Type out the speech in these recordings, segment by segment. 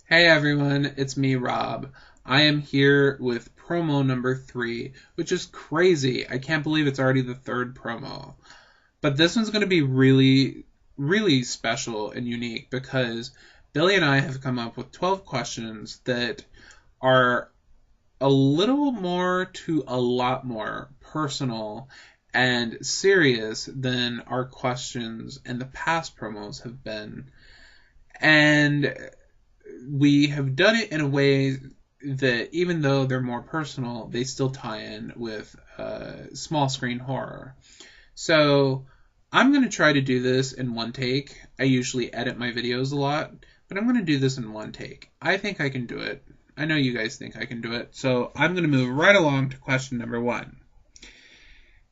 Hey everyone, it's me, Rob. I am here with promo number 3, which is crazy. I can't believe it's already the third promo. But this one's going to be really, really special and unique because Billy and I have come up with 12 questions that are a little more to a lot more personal and serious than our questions in the past promos have been. And we have done it in a way that even though they're more personal, they still tie in with small screen horror. So I'm going to try to do this in one take. I usually edit my videos a lot, but I'm going to do this in one take. I think I can do it. I know you guys think I can do it. So I'm going to move right along to question number 1.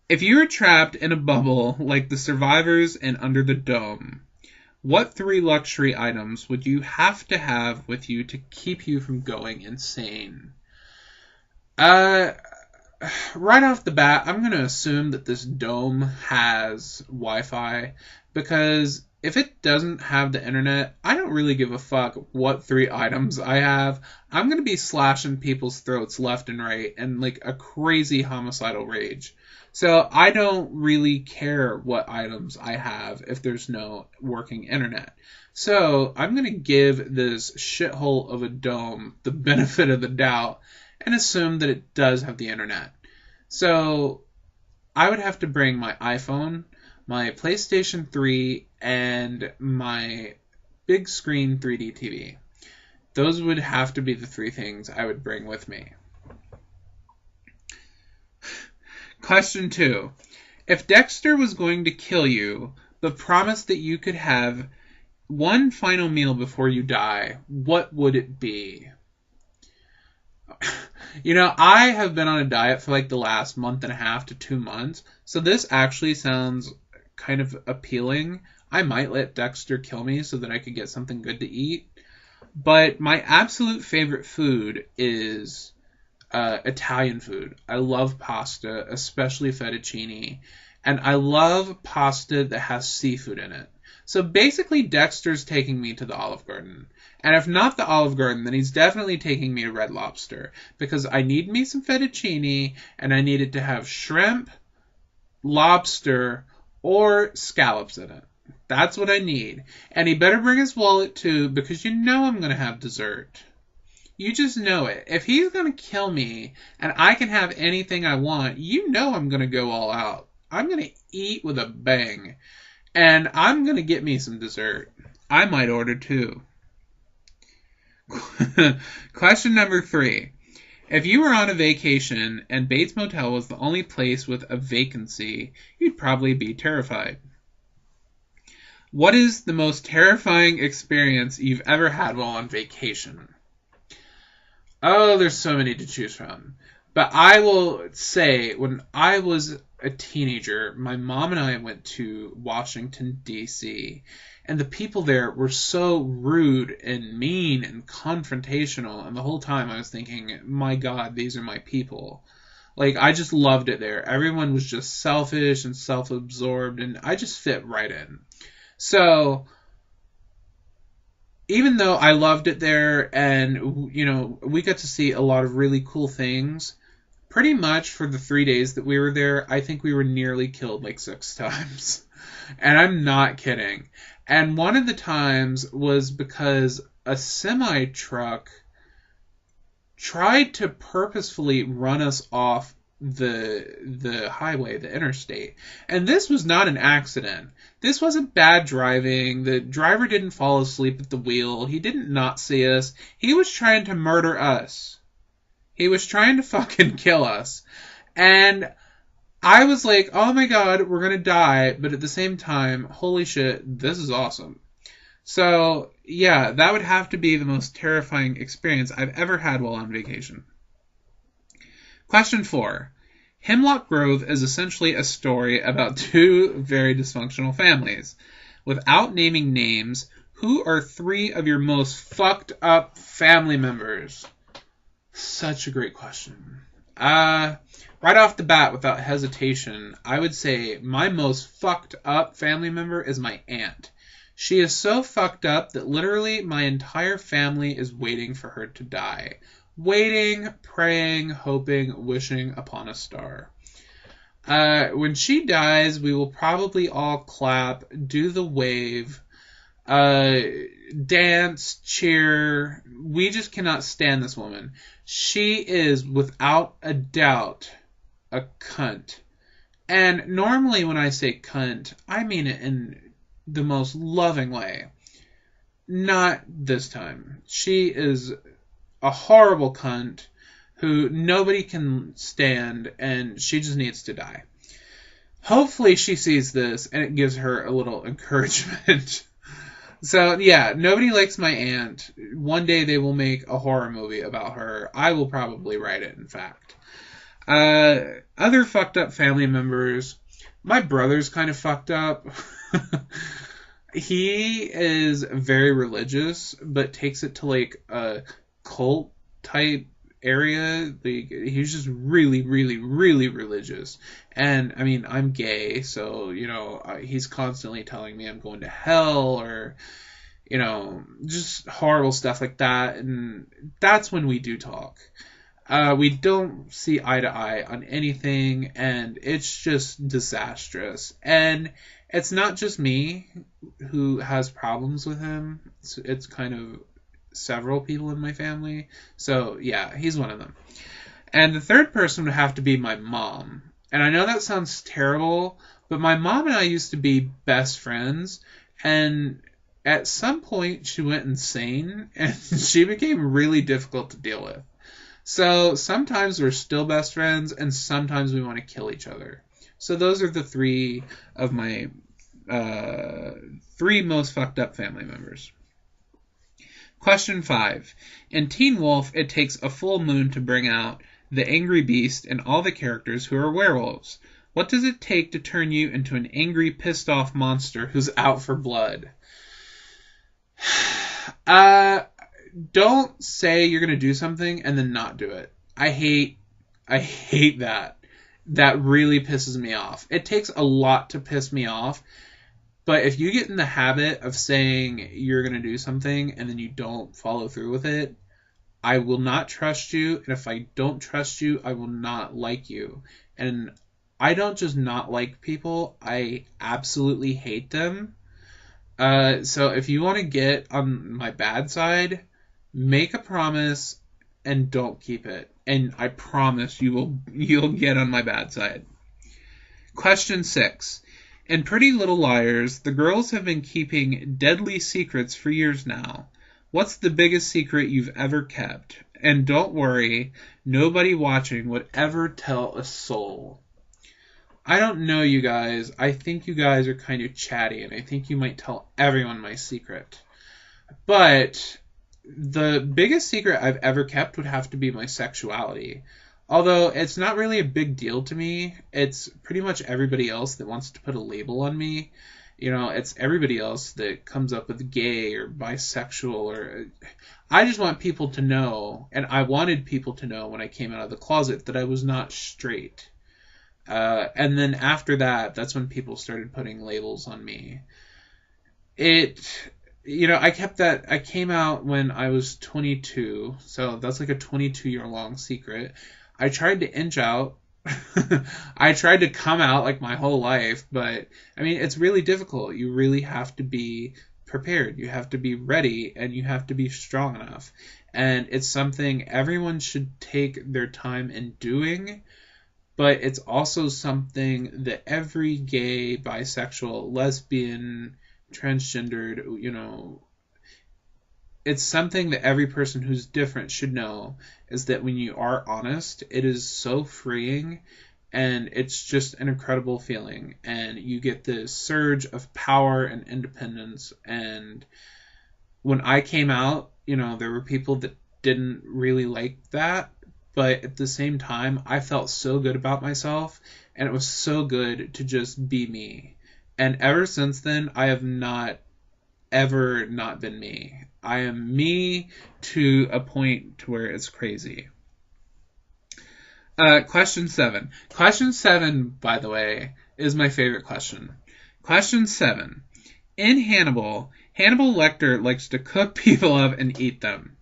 If you were trapped in a bubble like the survivors in Under the Dome, what 3 luxury items would you have to have with you to keep you from going insane? Right off the bat, I'm going to assume that this dome has Wi-Fi, because if it doesn't have the internet, I don't really give a fuck what 3 items I have. I'm going to be slashing people's throats left and right in like a crazy homicidal rage. So I don't really care what items I have if there's no working internet. So I'm going to give this shithole of a dome the benefit of the doubt and assume that it does have the internet. So I would have to bring my iPhone, my PlayStation 3, and my big screen 3D TV. Those would have to be the 3 things I would bring with me. Question 2. If Dexter was going to kill you, but promised that you could have one final meal before you die, what would it be? I have been on a diet for like the last month and a half to 2 months, so this actually sounds kind of appealing. I might let Dexter kill me so that I could get something good to eat. But my absolute favorite food is Italian food. I love pasta, especially fettuccine, and I love pasta that has seafood in it. So basically, Dexter's taking me to the Olive Garden. And if not the Olive Garden, then he's definitely taking me to Red Lobster, because I need me some fettuccine, and I need it to have shrimp, lobster, or scallops in it. That's what I need. And he better bring his wallet too, because I'm going to have dessert. You just know it. If he's going to kill me and I can have anything I want, I'm going to go all out. I'm going to eat with a bang. And I'm going to get me some dessert. I might order 2. Question number 3. If you were on a vacation and Bates Motel was the only place with a vacancy, you'd probably be terrified. What is the most terrifying experience you've ever had while on vacation? Oh, there's so many to choose from. But I will say, when I was a teenager, my mom and I went to Washington, D.C., and the people there were so rude and mean and confrontational, and the whole time I was thinking, my God, these are my people. Like, I just loved it there. Everyone was just selfish and self-absorbed, and I just fit right in. So even though I loved it there and, we got to see a lot of really cool things, pretty much for the 3 days that we were there, I think we were nearly killed like 6 times. And I'm not kidding. And one of the times was because a semi-truck tried to purposefully run us off the highway, the interstate. And this was not an accident. This wasn't bad driving. The driver didn't fall asleep at the wheel. He didn't not see us. He was trying to murder us. He was trying to fucking kill us. And I was like, oh my God, we're gonna die. But at the same time, holy shit, this is awesome. So, yeah, that would have to be the most terrifying experience I've ever had while on vacation. Question 4. Hemlock Grove is essentially a story about 2 very dysfunctional families. Without naming names, who are 3 of your most fucked up family members? Such a great question. Right off the bat, without hesitation, I would say my most fucked up family member is my aunt. She is so fucked up that literally my entire family is waiting for her to die. Waiting, praying, hoping, wishing upon a star. When she dies, we will probably all clap, do the wave, dance, cheer. We just cannot stand this woman. She is, without a doubt, a cunt. And normally when I say cunt, I mean it in the most loving way. Not this time. She is a horrible cunt who nobody can stand, and she just needs to die. Hopefully she sees this and it gives her a little encouragement. So, yeah, nobody likes my aunt. One day they will make a horror movie about her. I will probably write it, in fact. Other fucked up family members. My brother's kind of fucked up. He is very religious, but takes it to like a cult type area. He's just really, really, really religious. And I mean, I'm gay, so he's constantly telling me I'm going to hell, or just horrible stuff like that. And that's when we do talk. We don't see eye to eye on anything, and it's just disastrous. And it's not just me who has problems with him. It's kind of several people in my family. So, yeah, he's one of them. And the third person would have to be my mom. And I know that sounds terrible, but my mom and I used to be best friends, and at some point she went insane, and she became really difficult to deal with. So sometimes we're still best friends, and sometimes we want to kill each other. So those are the three of my three most fucked up family members. Question 5. In Teen Wolf, it takes a full moon to bring out the angry beast and all the characters who are werewolves. What does it take to turn you into an angry, pissed off monster who's out for blood? Don't say you're going to do something and then not do it. I hate that. That really pisses me off. It takes a lot to piss me off, but if you get in the habit of saying you're going to do something and then you don't follow through with it, I will not trust you, and if I don't trust you, I will not like you. And I don't just not like people, I absolutely hate them. So if you want to get on my bad side, make a promise and don't keep it. And I promise you'll get on my bad side. Question 6. In Pretty Little Liars, the girls have been keeping deadly secrets for years now. What's the biggest secret you've ever kept? And don't worry, nobody watching would ever tell a soul. I don't know, you guys. I think you guys are kind of chatty, and I think you might tell everyone my secret. But the biggest secret I've ever kept would have to be my sexuality. Although it's not really a big deal to me. It's pretty much everybody else that wants to put a label on me. It's everybody else that comes up with gay or bisexual, or I just want people to know, and I wanted people to know when I came out of the closet, that I was not straight. And then after that, that's when people started putting labels on me. I kept that. I came out when I was 22, so that's like a 22-year long secret. I tried to inch out. I tried to come out like my whole life, but I mean, it's really difficult. You really have to be prepared. You have to be ready, and you have to be strong enough. And it's something everyone should take their time in doing, but it's also something that every gay, bisexual, lesbian, transgendered, it's something that every person who's different should know, is that when you are honest, it is so freeing, and it's just an incredible feeling, and you get this surge of power and independence. And when I came out, there were people that didn't really like that, but at the same time, I felt so good about myself, and it was so good to just be me. And ever since then, I have not ever not been me. I am me to a point to where it's crazy. Question 7. Question 7, by the way, is my favorite question. Question 7. In Hannibal Lecter likes to cook people up and eat them.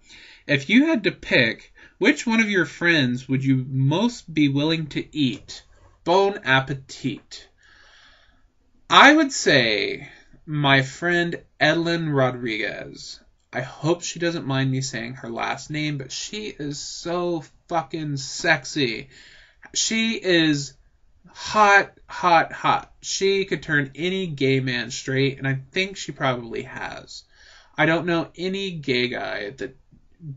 If you had to pick, which one of your friends would you most be willing to eat? Bon appetit. I would say my friend Edlyn Rodriguez. I hope she doesn't mind me saying her last name, but she is so fucking sexy. She is hot, hot, hot. She could turn any gay man straight, and I think she probably has. I don't know any gay guy that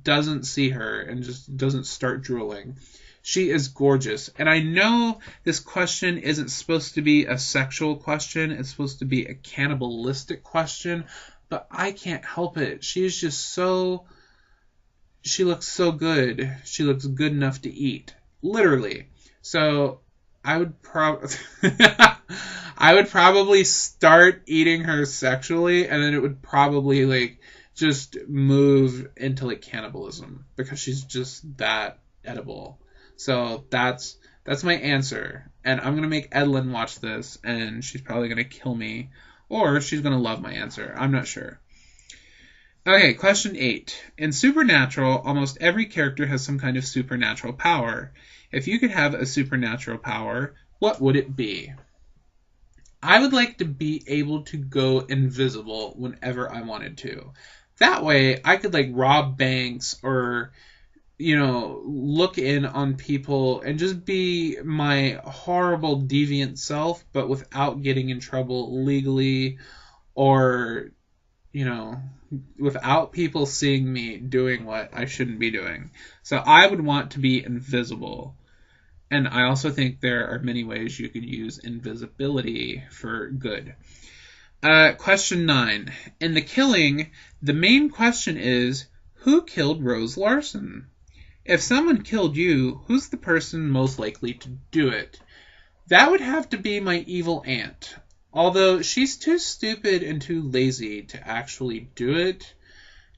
doesn't see her and just doesn't start drooling. She is gorgeous. And I know this question isn't supposed to be a sexual question. It's supposed to be a cannibalistic question. But I can't help it. She's just so... She looks so good. She looks good enough to eat. Literally. So I would I would probably start eating her sexually, and then it would probably like just move into like cannibalism because she's just that edible. So that's my answer. And I'm gonna make Edlyn watch this, and she's probably gonna kill me, or she's gonna love my answer. I'm not sure. Okay, question 8. In Supernatural, almost every character has some kind of supernatural power. If you could have a supernatural power, what would it be? I would like to be able to go invisible whenever I wanted to. That way, I could like rob banks or, look in on people and just be my horrible deviant self, but without getting in trouble legally or, without people seeing me doing what I shouldn't be doing. So I would want to be invisible. And I also think there are many ways you could use invisibility for good. Question 9. In The Killing, the main question is, who killed Rose Larson? If someone killed you, who's the person most likely to do it? That would have to be my evil aunt. Although she's too stupid and too lazy to actually do it.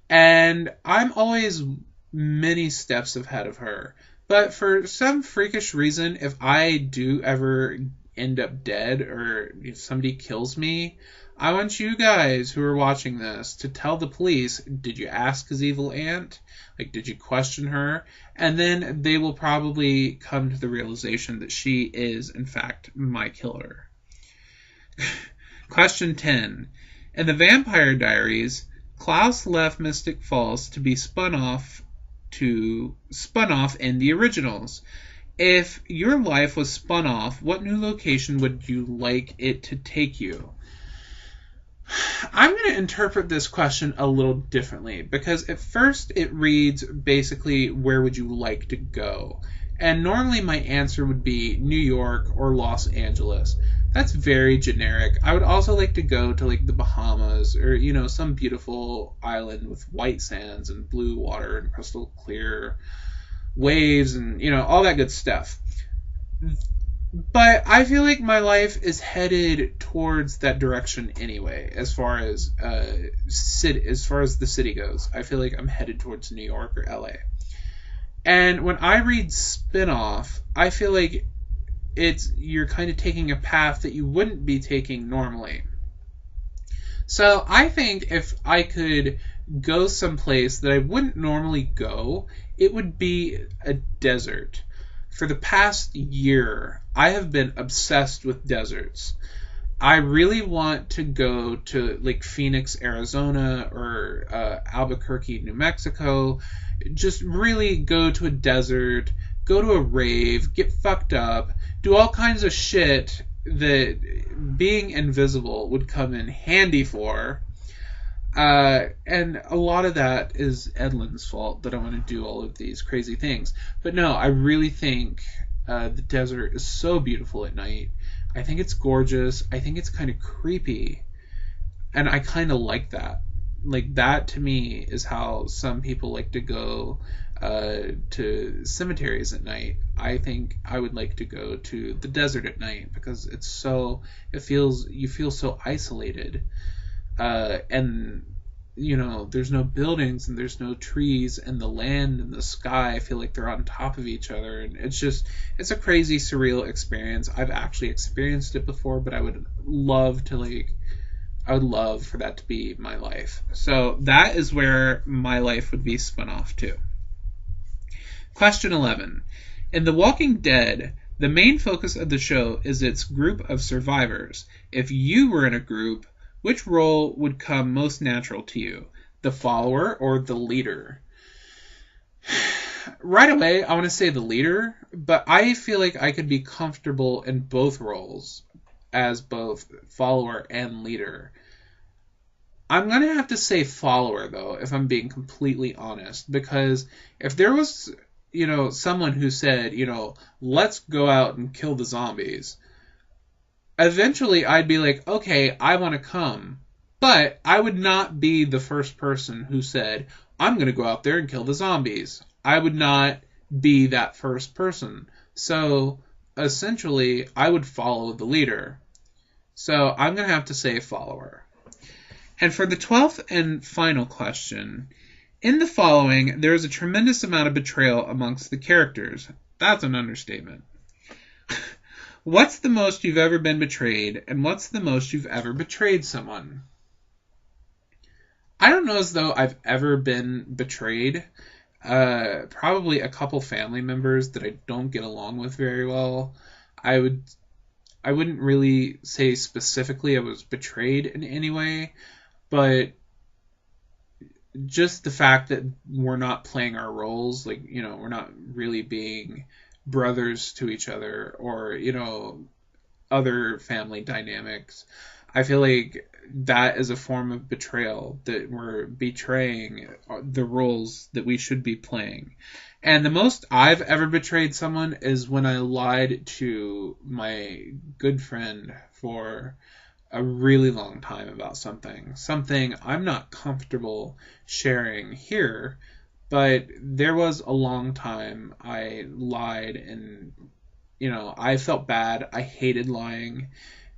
And I'm always many steps ahead of her. But for some freakish reason, if I do ever end up dead or if somebody kills me, I want you guys who are watching this to tell the police, did you ask his evil aunt? Like, did you question her? And then they will probably come to the realization that she is, in fact, my killer. Question 10. In the Vampire Diaries, Klaus left Mystic Falls to be spun off in the originals. If your life was spun off, what new location would you like it to take you? I'm going to interpret this question a little differently because at first it reads basically, where would you like to go? And normally my answer would be New York or Los Angeles. That's very generic. I would also like to go to like the Bahamas or, some beautiful island with white sands and blue water and crystal clear waves and, all that good stuff. But I feel like my life is headed towards that direction anyway, as far as the city goes. I feel like I'm headed towards New York or LA. And when I read spin-off, I feel like you're kind of taking a path that you wouldn't be taking normally. So I think if I could go someplace that I wouldn't normally go, it would be a desert. For the past year, I have been obsessed with deserts. I really want to go to like Phoenix, Arizona or Albuquerque, New Mexico. Just really go to a desert, go to a rave, get fucked up, do all kinds of shit that being invisible would come in handy for. And a lot of that is Edlyn's fault that I want to do all of these crazy things. But no, I really think the desert is so beautiful at night. I think it's gorgeous. I think it's kind of creepy. And I kind of like that. Like, that to me is how some people like to go to cemeteries at night. I think I would like to go to the desert at night because you feel so isolated. And there's no buildings and there's no trees, and the land and the sky, I feel like they're on top of each other, and it's a crazy surreal experience. I've actually experienced it before, but I would love to I would love for that to be my life. So that is where my life would be spun off to. Question 11. In The Walking Dead, the main focus of the show is its group of survivors. If you were in a group, which role would come most natural to you? The follower or the leader? Right away, I want to say the leader, but I feel like I could be comfortable in both roles as both follower and leader. I'm going to have to say follower, though, if I'm being completely honest, because if there was, someone who said, let's go out and kill the zombies, eventually I'd be like, okay, I want to come. But I would not be the first person who said, I'm going to go out there and kill the zombies. I would not be that first person. So, essentially, I would follow the leader. So, I'm going to have to say follower. And for the 12th and final question, in the following, there is a tremendous amount of betrayal amongst the characters. That's an understatement. What's the most you've ever been betrayed, and what's the most you've ever betrayed someone? I don't know as though I've ever been betrayed. Probably a couple family members that I don't get along with very well. I wouldn't really say specifically I was betrayed in any way, but just the fact that we're not playing our roles, like, we're not really being brothers to each other, or, other family dynamics. I feel like that is a form of betrayal, that we're betraying the roles that we should be playing. And the most I've ever betrayed someone is when I lied to my good friend for a really long time about something I'm not comfortable sharing here, but there was a long time I lied, and I felt bad. I hated lying,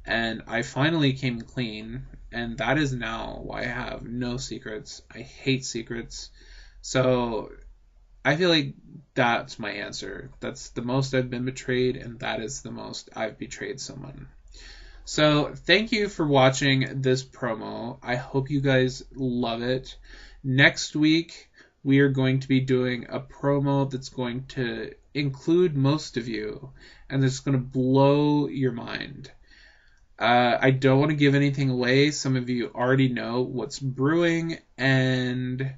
and I finally came clean, and that is now why I have no secrets. I hate secrets. So I feel like that's my answer. That's the most I've been betrayed, and that is the most I've betrayed someone. So thank you for watching this promo. I hope you guys love it. Next week, we are going to be doing a promo that's going to include most of you, and it's going to blow your mind. I don't want to give anything away. Some of you already know what's brewing, and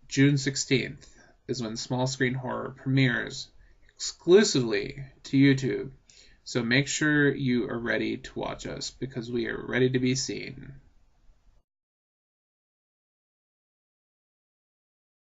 June 16th is when Small Screen Horror premieres exclusively to YouTube. So make sure you are ready to watch us, because we are ready to be seen.